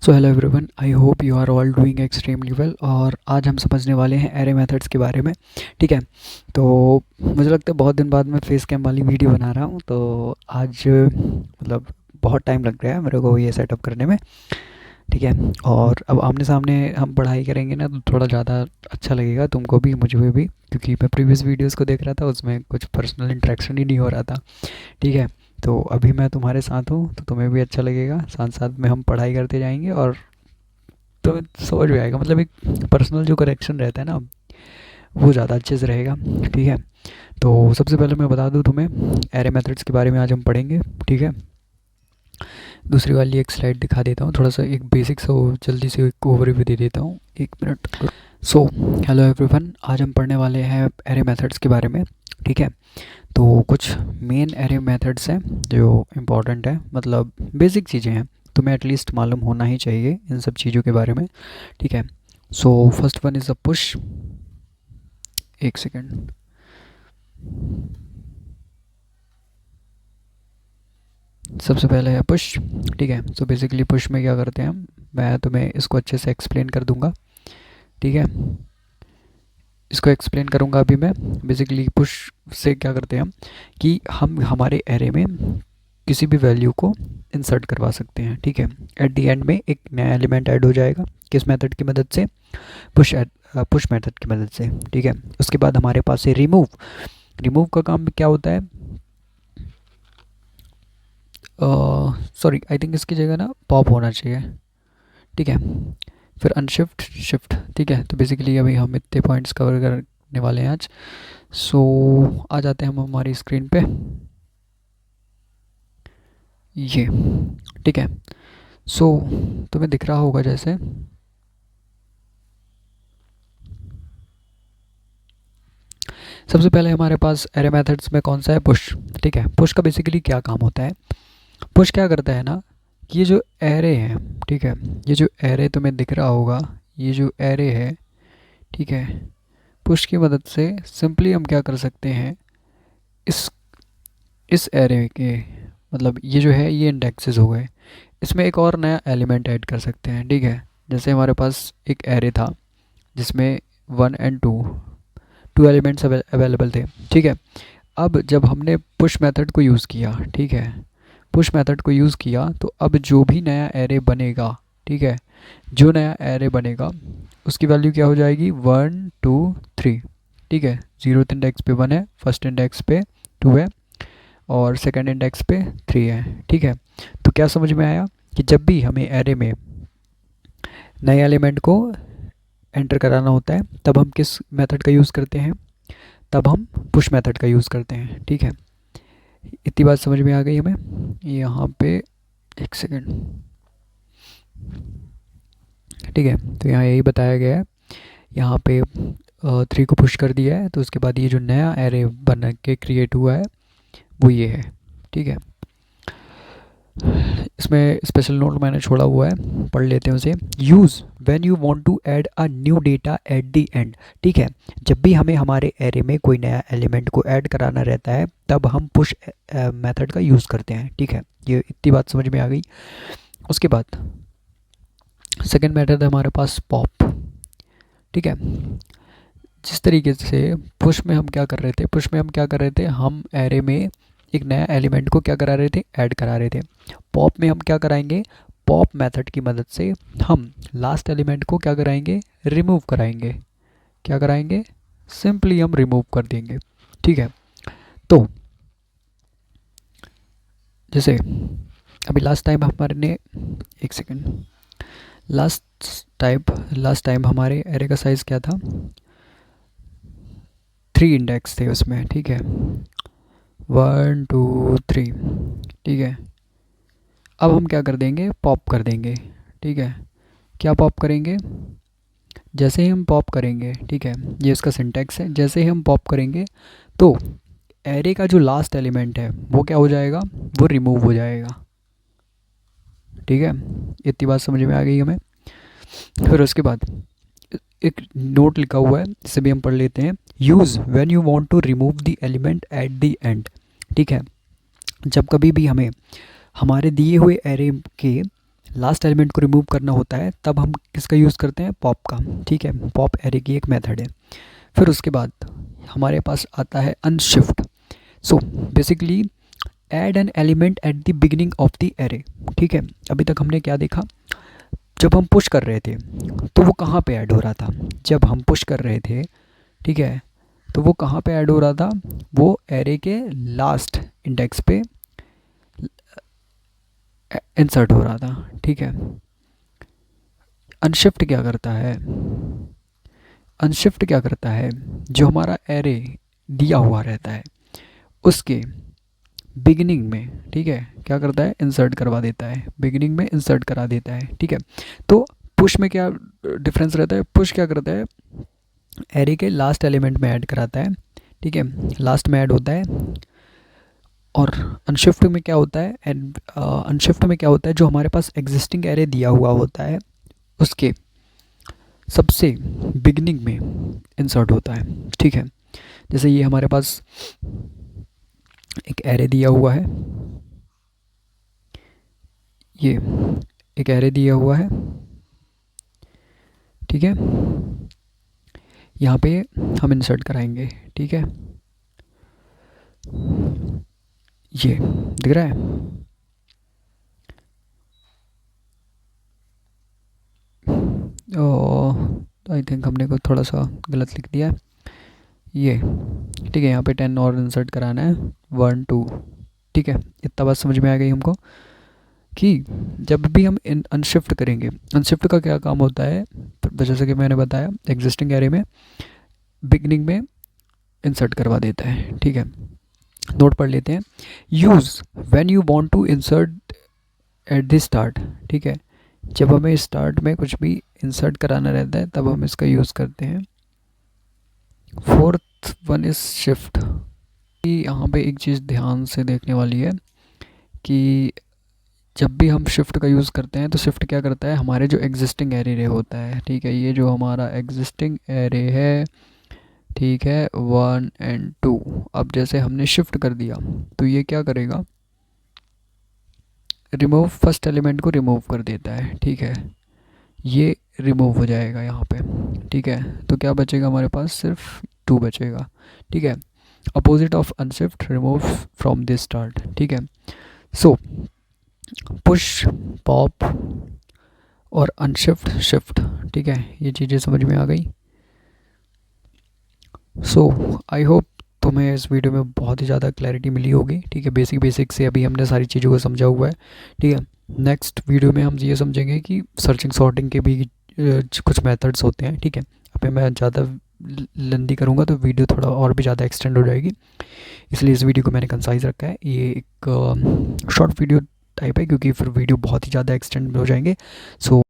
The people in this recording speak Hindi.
So hello everyone, I hope you are all doing extremely well. और आज हम समझने वाले हैं एरे मेथड्स के बारे में। ठीक है, तो मुझे लगता है बहुत दिन बाद मैं फेस कैम वाली वीडियो बना रहा हूँ, तो आज मतलब बहुत टाइम लग गया है मेरे को ये सेटअप करने में। ठीक है, और अब आमने सामने हम पढ़ाई करेंगे ना, तो थोड़ा ज़्यादा अच्छा लगेगा तुमको भी मुझे भी, क्योंकि मैं प्रीवियस वीडियोज़ को देख रहा था, उसमें कुछ पर्सनल इंटरेक्शन ही नहीं हो रहा था। ठीक है, तो अभी मैं तुम्हारे साथ हूँ तो तुम्हें भी अच्छा लगेगा, साथ साथ में हम पढ़ाई करते जाएंगे और तो समझ में आएगा। मतलब एक पर्सनल जो करेक्शन रहता है ना, वो ज़्यादा अच्छे से रहेगा। ठीक है, तो सबसे पहले मैं बता दूँ तुम्हें, एरे मेथड्स के बारे में आज हम पढ़ेंगे। ठीक है, दूसरी वाली एक स्लाइड दिखा देता हूँ, थोड़ा सा एक बेसिक सा जल्दी से एक ओवरव्यू दे देता हूँ, एक मिनट। सो हेलो एवरीवन, आज हम पढ़ने वाले हैं एरे मेथड्स के बारे में। ठीक है, तो कुछ मेन एरे मेथड्स हैं जो इम्पोर्टेंट है, मतलब बेसिक चीज़ें हैं, तुम्हें एटलीस्ट मालूम होना ही चाहिए इन सब चीज़ों के बारे में। ठीक है, so first one is a push. एक सेकेंड। सबसे पहले है पुश। ठीक है, सो बेसिकली पुश में क्या करते हैं हम, मैं तुम्हें इसको अच्छे से एक्सप्लेन कर दूंगा। ठीक है, इसको एक्सप्लेन करूंगा अभी मैं। बेसिकली पुश से क्या करते हैं हम, कि हम हमारे एरे में किसी भी वैल्यू को इंसर्ट करवा सकते हैं। ठीक है, एट द एंड में एक नया एलिमेंट ऐड हो जाएगा, किस मेथड की मदद से, पुश मेथड की मदद से। ठीक है, उसके बाद हमारे पास है रिमूव। रिमूव का काम क्या होता है, सॉरी आई थिंक इसकी जगह ना पॉप होना चाहिए। ठीक है, फिर अनशिफ्ट, शिफ्ट। ठीक है, तो बेसिकली अभी हम इतने पॉइंट्स कवर करने वाले हैं आज। सो आ जाते हैं हम हमारी स्क्रीन पे, ये। ठीक है, सो तुम्हें दिख रहा होगा जैसे, सबसे पहले हमारे पास एरे मेथड्स में कौन सा है, पुश। ठीक है, पुश का बेसिकली क्या काम होता है, पुश क्या करता है ना, कि ये जो एरे है, ठीक है, ये जो एरे तुम्हें दिख रहा होगा, ये जो एरे है, ठीक है, पुश की मदद से सिंपली हम क्या कर सकते हैं, इस इस एरे के, मतलब ये जो है ये इंडेक्सेस हो गए, इसमें एक और नया एलिमेंट ऐड कर सकते हैं। ठीक है, जैसे हमारे पास एक एरे था जिसमें 1 और 2 टू एलिमेंट्स अवेलेबल थे। ठीक है, अब जब हमने पुश मेथड को यूज़ किया, ठीक है, पुश मेथड को यूज़ किया, तो अब जो भी नया एरे बनेगा, ठीक है, जो नया एरे बनेगा उसकी वैल्यू क्या हो जाएगी, 1 2 3। ठीक है, जीरोथ इंडेक्स पे 1 है, फर्स्ट इंडेक्स पे 2 है, और सेकंड इंडेक्स पे 3 है। ठीक है, तो क्या समझ में आया कि जब भी हमें एरे में नए एलिमेंट को एंटर कराना होता है, तब हम किस मेथड का यूज़ करते हैं, तब हम पुश मेथड का यूज़ करते हैं। ठीक है, इतनी बात समझ में आ गई हमें। यहाँ पे एक सेकेंड। ठीक है, तो यहाँ यही बताया गया है, यहाँ पे 3 को पुश कर दिया है, तो उसके बाद ये जो नया एरे बन के क्रिएट हुआ है वो ये है। ठीक है, इसमें स्पेशल नोट मैंने छोड़ा हुआ है, पढ़ लेते हैं उसे। Use when you want to add a new data at the end. ठीक है, जब भी हमें हमारे एरे में कोई नया एलिमेंट को ऐड कराना रहता है, तब हम पुश मेथड का यूज़ करते हैं। ठीक है, ये इतनी बात समझ में आ गई। उसके बाद सेकेंड मेथड है हमारे पास पॉप। ठीक है, जिस तरीके से पुश में हम क्या कर रहे थे, पुश में हम क्या कर रहे थे, हम एरे में एक नया एलिमेंट को क्या करा रहे थे, ऐड करा रहे थे। पॉप में हम क्या कराएंगे, पॉप मेथड की मदद से हम लास्ट एलिमेंट को क्या कराएंगे, रिमूव कराएंगे। क्या कराएंगे, सिंपली हम रिमूव कर देंगे। ठीक है, तो जैसे अभी लास्ट टाइम हमारे ने, एक सेकेंड, लास्ट टाइम हमारे एरे का साइज़ क्या था, 3 इंडेक्स थे उसमें। ठीक है, 1 2 3। ठीक है, अब हम क्या कर देंगे, पॉप कर देंगे। ठीक है, क्या पॉप करेंगे, जैसे ही हम पॉप करेंगे, ठीक है, ये इसका सिंटैक्स है, जैसे ही हम पॉप करेंगे तो एरे का जो लास्ट एलिमेंट है वो क्या हो जाएगा, वो रिमूव हो जाएगा। ठीक है, इतनी बात समझ में आ गई हमें। फिर उसके बाद एक नोट लिखा हुआ है, जिसे भी हम पढ़ लेते हैं। Use when you want to remove the element at the end. ठीक है, जब कभी भी हमें हमारे दिए हुए एरे के लास्ट एलिमेंट को रिमूव करना होता है तब हम किसका यूज़ करते हैं, पॉप का। ठीक है, पॉप एरे की एक मेथड है। फिर उसके बाद हमारे पास आता है unshift. So basically add an element at the beginning of the array. ठीक है, अभी तक हमने क्या देखा, जब हम पुश कर रहे थे तो वो कहाँ पे ऐड हो रहा था, जब हम पुश कर रहे थे, ठीक है, तो वो कहाँ पे ऐड हो रहा था, वो एरे के लास्ट इंडेक्स पे इंसर्ट हो रहा था। ठीक है, अनशिफ्ट क्या करता है, अनशिफ्ट क्या करता है, जो हमारा एरे दिया हुआ रहता है उसके बिगिनिंग में, ठीक है, क्या करता है, इंसर्ट करवा देता है, बिगिनिंग में इंसर्ट करा देता है। ठीक है, तो पुश में क्या डिफरेंस रहता है, पुश क्या करता है, एरे के लास्ट एलिमेंट में ऐड कराता है। ठीक है, लास्ट में ऐड होता है। और अनशिफ्ट में क्या होता है, अनशिफ्ट में क्या होता है, जो हमारे पास एग्जिस्टिंग एरे दिया हुआ होता है उसके सबसे बिगनिंग में इंसर्ट होता है। ठीक है, जैसे ये हमारे पास एक एरे दिया हुआ है, ये एक एरे दिया हुआ है। ठीक है, यहाँ पे हम इंसर्ट कराएंगे। ठीक है, ये दिख रहा है, आई थिंक हमने को थोड़ा सा गलत लिख दिया है ये। ठीक है, यहाँ पे 10 और इंसर्ट कराना है, 1 2। ठीक है, इतना बात समझ में आ गई हमको कि जब भी हम अनशिफ्ट करेंगे, अनशिफ्ट का क्या काम होता है, तो जैसे कि मैंने बताया एग्जिस्टिंग एरे में बिगनिंग में इंसर्ट करवा देता है। ठीक है, नोट पढ़ लेते हैं। Use when you want to insert at the start. ठीक है, जब हमें स्टार्ट में कुछ भी इंसर्ट कराना रहता है तब हम इसका यूज़ करते हैं। Fourth one is shift. यहाँ पे एक चीज़ ध्यान से देखने वाली है कि जब भी हम शिफ्ट का यूज़ करते हैं तो शिफ्ट क्या करता है, हमारे जो एग्जिस्टिंग एरे होता है, ठीक है, ये जो हमारा एग्जिस्टिंग एरे है, ठीक है, 1 और 2, अब जैसे हमने शिफ्ट कर दिया तो ये क्या करेगा, रिमूव फर्स्ट एलिमेंट को रिमूव कर देता है। ठीक है, ये रिमूव हो जाएगा यहाँ पे। ठीक है, तो क्या बचेगा हमारे पास, सिर्फ 2 बचेगा। ठीक है, opposite of unshift, remove from this start. ठीक है, सो पुश, पॉप और अनशिफ्ट, शिफ्ट। ठीक है, ये चीज़ें समझ में आ गई। सो आई होप तुम्हें इस वीडियो में बहुत ही ज़्यादा क्लैरिटी मिली होगी। ठीक है, बेसिक से अभी हमने सारी चीज़ों को समझा हुआ है। ठीक है, नेक्स्ट वीडियो में हम ये समझेंगे कि सर्चिंग सॉर्टिंग के भी कुछ मेथड्स होते हैं। ठीक है, अभी मैं ज़्यादा लंबी करूँगा तो वीडियो थोड़ा और भी ज़्यादा एक्सटेंड हो जाएगी, इसलिए इस वीडियो को मैंने कंसाइज रखा है। ये एक शॉर्ट वीडियो टाइप है क्योंकि फिर वीडियो बहुत ही ज़्यादा एक्सटेंड हो जाएंगे। सो